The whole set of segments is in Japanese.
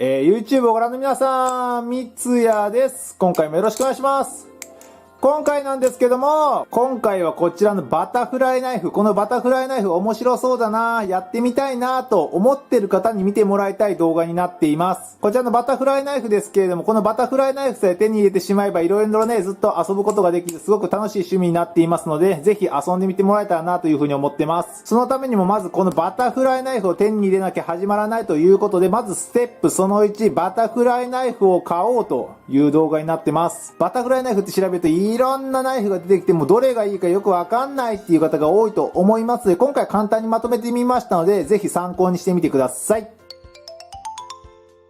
YouTube をご覧の皆さん、みつやです。今回もよろしくお願いします。今回なんですけども、今回はこちらのバタフライナイフ。このバタフライナイフ面白そうだな、やってみたいなと思ってる方に見てもらいたい動画になっています。こちらのバタフライナイフですけれども、このバタフライナイフさえ手に入れてしまえばいろいろね、ずっと遊ぶことができるすごく楽しい趣味になっていますので、ぜひ遊んでみてもらえたらなというふうに思ってます。そのためにもまずこのバタフライナイフを手に入れなきゃ始まらないということで、まずステップその1、バタフライナイフを買おうという動画になってます。バタフライナイフって調べるといろんなナイフが出てきてもどれがいいかよくわかんないっていう方が多いと思いますので、今回簡単にまとめてみましたので、ぜひ参考にしてみてください。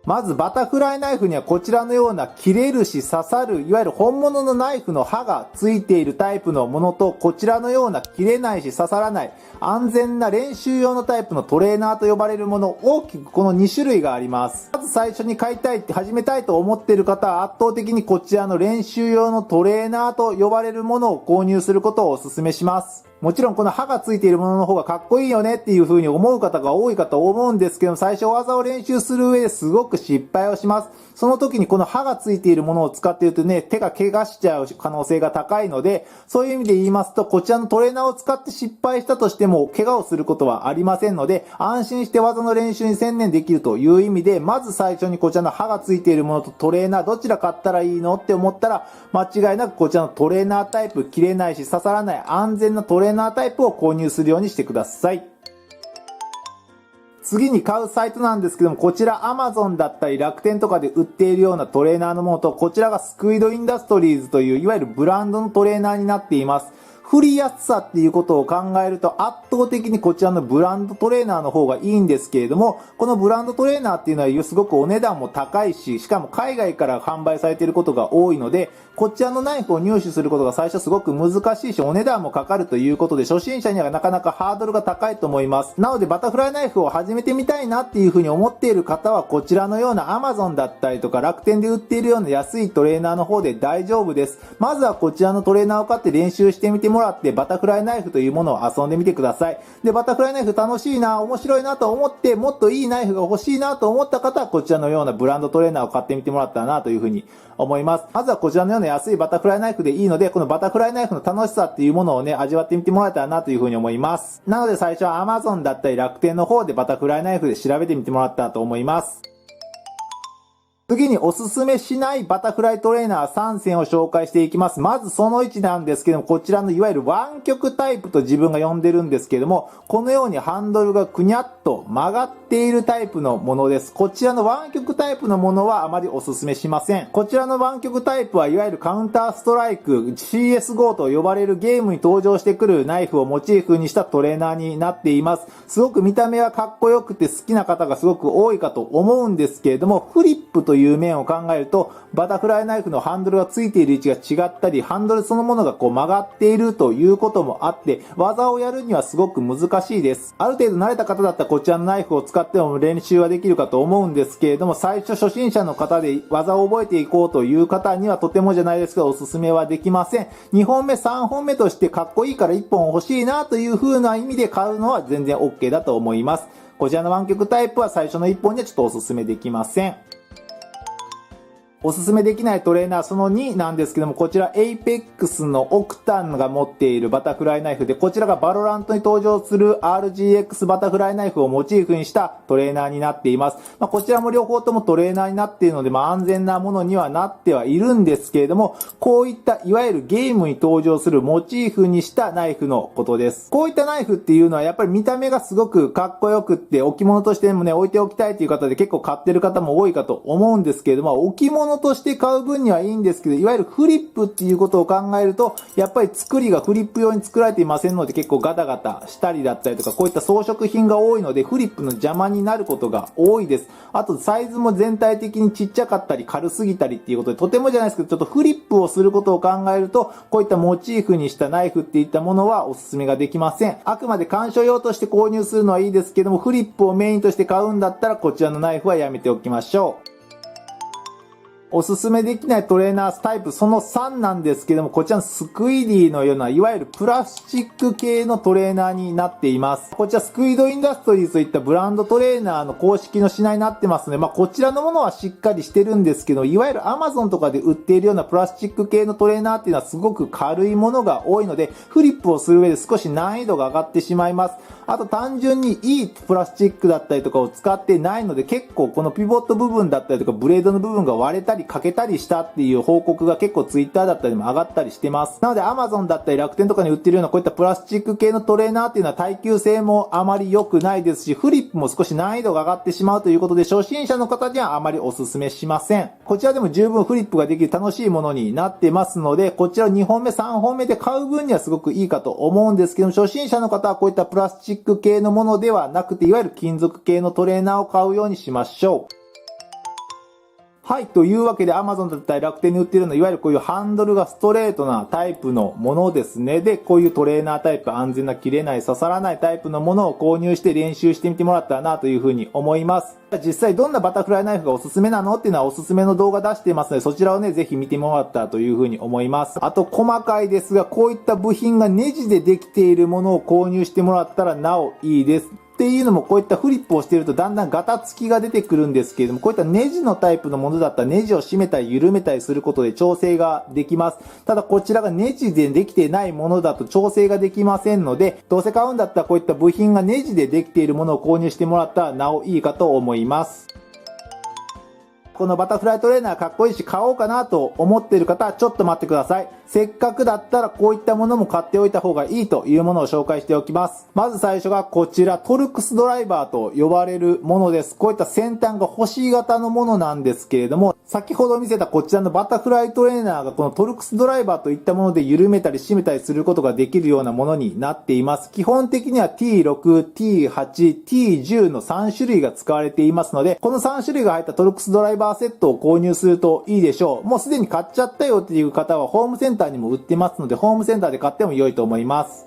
まずバタフライナイフにはこちらのような切れるし刺さる、いわゆる本物のナイフの刃がついているタイプのものと、こちらのような切れないし刺さらない、安全な練習用のタイプのトレーナーと呼ばれるもの、大きくこの2種類があります。まず最初に買いたいって始めたいと思っている方は圧倒的にこちらの練習用のトレーナーと呼ばれるものを購入することをお勧めします。もちろんこの刃がついているものの方がかっこいいよねっていう風に思う方が多いかと思うんですけど、最初技を練習する上ですごく失敗をします。その時にこの刃がついているものを使っているとね、手が怪我しちゃう可能性が高いので、そういう意味で言いますと、こちらのトレーナーを使って失敗したとしても怪我をすることはありませんので、安心して技の練習に専念できるという意味で、まず最初にこちらの刃がついているものとトレーナーどちら買ったらいいのって思ったら、間違いなくこちらのトレーナータイプ、切れないし刺さらない安全なトレーナータイプを購入するようにしてください。次に買うサイトなんですけども、こちら Amazon だったり楽天とかで売っているようなトレーナーのものと、こちらがスクイドインダストリーズといういわゆるブランドのトレーナーになっています。振りやすさっていうことを考えると圧倒的にこちらのブランドトレーナーの方がいいんですけれども、このブランドトレーナーっていうのはすごくお値段も高いし、しかも海外から販売されていることが多いので、こちらのナイフを入手することが最初すごく難しいし、お値段もかかるということで、初心者にはなかなかハードルが高いと思います。なのでバタフライナイフを始めてみたいなっていうふうに思っている方は、こちらのような Amazon だったりとか楽天で売っているような安いトレーナーの方で大丈夫です。まずはこちらのトレーナーを買って練習してみてもらって、バタフライナイフというものを遊んでみてください。で、バタフライナイフ楽しいな、面白いなと思って、もっといいナイフが欲しいなと思った方は、こちらのようなブランドトレーナーを買ってみてもらったらなというふうに思います。まずはこちらのような安いバタフライナイフでいいので、このバタフライナイフの楽しさっていうものをね、味わってみてもらえたらなというふうに思います。なので最初は Amazon だったり楽天の方でバタフライナイフで調べてみてもらったらと思います。次におすすめしないバタフライトレーナー3選を紹介していきます。まずその1なんですけども、こちらのいわゆる湾曲タイプと自分が呼んでるんですけども、このようにハンドルがくにゃっと曲がっているタイプのものです。こちらの湾曲タイプのものはあまりおすすめしません。こちらの湾曲タイプはいわゆるカウンターストライク CSGO と呼ばれるゲームに登場してくるナイフをモチーフにしたトレーナーになっています。すごく見た目はかっこよくて好きな方がすごく多いかと思うんですけれども、フリップという面を考えると、バタフライナイフのハンドルがついている位置が違ったり、ハンドルそのものが曲がっているということもあって、技をやるにはすごく難しいです。ある程度慣れた方だったらこちらのナイフを使っても練習はできるかと思うんですけれども、最初初心者の方で技を覚えていこうという方にはとてもじゃないですけどおすすめはできません。2本目3本目としてかっこいいから1本欲しいなという風な意味で買うのは全然 OK だと思います。こちらの湾曲タイプは最初の1本にはちょっとおすすめできません。おすすめできないトレーナーその2なんですけども、こちら Apex のオクタンが持っているバタフライナイフで、こちらがバロラントに登場する RGX バタフライナイフをモチーフにしたトレーナーになっています。こちらも両方ともトレーナーになっているので、安全なものにはなってはいるんですけれども、こういったいわゆるゲームに登場するモチーフにしたナイフのことです。こういったナイフっていうのはやっぱり見た目がすごくかっこよくって置物としてもね置いておきたいという方で結構買ってる方も多いかと思うんですけれども、置物として買う分にはいいんですけど、いわゆるフリップっていうことを考えると、やっぱり作りがフリップ用に作られていませんので、結構ガタガタしたりだったりとか、こういった装飾品が多いので、フリップの邪魔になることが多いです。あと、サイズも全体的にちっちゃかったり、軽すぎたりっていうことで、とてもじゃないですけど、ちょっとフリップをすることを考えると、こういったモチーフにしたナイフっていったものはおすすめができません。あくまで鑑賞用として購入するのはいいですけども、フリップをメインとして買うんだったら、こちらのナイフはやめておきましょう。おすすめできないトレーナータイプその3なんですけども、こちらのスクイディのような、いわゆるプラスチック系のトレーナーになっています。こちらスクイドインダストリーズといったブランドトレーナーの公式の品になってますので、こちらのものはしっかりしてるんですけど、いわゆる Amazon とかで売っているようなプラスチック系のトレーナーっていうのはすごく軽いものが多いので、フリップをする上で少し難易度が上がってしまいます。あと単純にいいプラスチックだったりとかを使ってないので、結構このピボット部分だったりとかブレードの部分が割れたり欠けたりしたっていう報告が結構 Twitter だったりも上がったりしてます。なので Amazon だったり楽天とかに売ってるようなこういったプラスチック系のトレーナーっていうのは耐久性もあまり良くないですし、フリップも少し難易度が上がってしまうということで、初心者の方にはあまりお勧めしません。こちらでも十分フリップができる楽しいものになってますので、こちら2本目3本目で買う分にはすごくいいかと思うんですけども、初心者の方はこういったプラスチック系のものではなくて、いわゆる金属系のトレーナーを買うようにしましょう。はい。というわけで Amazon だったり楽天に売っているのは、いわゆるこういうハンドルがストレートなタイプのものですね。で、こういうトレーナータイプ、安全な切れない刺さらないタイプのものを購入して練習してみてもらったらなというふうに思います。実際どんなバタフライナイフがおすすめなのっていうのはおすすめの動画出していますので、そちらをね、ぜひ見てもらったらというふうに思います。あと細かいですが、こういった部品がネジでできているものを購入してもらったらなおいいです。っていうのもこういったフリップをしているとだんだんガタつきが出てくるんですけれども、こういったネジのタイプのものだったらネジを締めたり緩めたりすることで調整ができます。ただこちらがネジでできていないものだと調整ができませんので、どうせ買うんだったらこういった部品がネジでできているものを購入してもらったらなおいいかと思います。このバタフライトレーナーかっこいいし買おうかなと思っている方はちょっと待ってください。せっかくだったらこういったものも買っておいた方がいいというものを紹介しておきます。まず最初がこちらトルクスドライバーと呼ばれるものです。こういった先端が星型のものなんですけれども、先ほど見せたこちらのバタフライトレーナーがこのトルクスドライバーといったもので緩めたり締めたりすることができるようなものになっています。基本的には T6、T8、T10 の3種類が使われていますので、この3種類が入ったトルクスドライバーセットを購入するといいでしょう。もうすでに買っちゃったよっていう方はホームセンターにも売ってますので、ホームセンターで買っても良いと思います。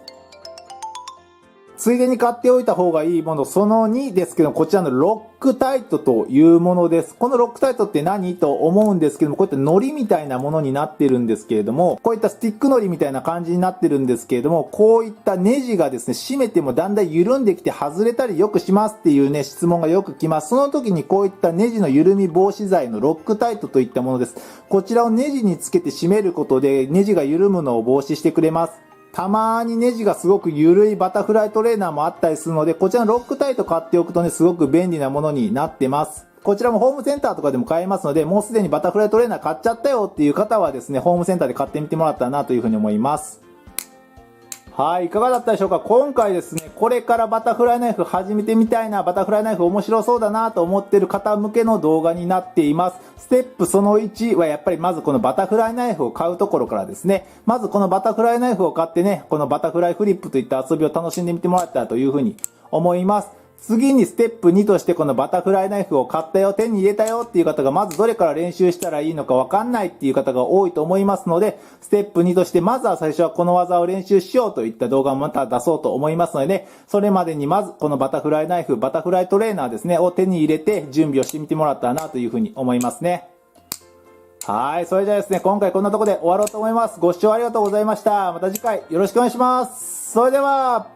ついでに買っておいた方がいいもの、その2ですけど、こちらのロックタイトというものです。このロックタイトって何と思うんですけども、こういった糊みたいなものになってるんですけれども、こういったスティック糊みたいな感じになってるんですけれども、こういったネジがですね、締めてもだんだん緩んできて外れたりよくしますっていうね、質問がよく来ます。その時にこういったネジの緩み防止剤のロックタイトといったものです。こちらをネジにつけて締めることで、ネジが緩むのを防止してくれます。たまーにネジがすごく緩いバタフライトレーナーもあったりするので、こちらのロックタイト買っておくとね、すごく便利なものになってます。こちらもホームセンターとかでも買えますので、もうすでにバタフライトレーナー買っちゃったよっていう方はですね、ホームセンターで買ってみてもらったらなというふうに思います。はい、いかがだったでしょうか。今回ですね、これからバタフライナイフ始めてみたいな、バタフライナイフ面白そうだなと思っている方向けの動画になっています。ステップその1はやっぱりまずこのバタフライナイフを買うところからですね、まずこのバタフライナイフを買ってね、このバタフライフリップといった遊びを楽しんでみてもらったらというふうに思います。次にステップ2としてこのバタフライナイフを買ったよ、手に入れたよっていう方がまずどれから練習したらいいのかわかんないっていう方が多いと思いますので、ステップ2としてまずは最初はこの技を練習しようといった動画もまた出そうと思いますのでね、それまでにまずこのバタフライナイフ、バタフライトレーナーですね、を手に入れて準備をしてみてもらったらなというふうに思いますね。はい、それじゃあですね、今回こんなところで終わろうと思います。ご視聴ありがとうございました。また次回よろしくお願いします。それでは、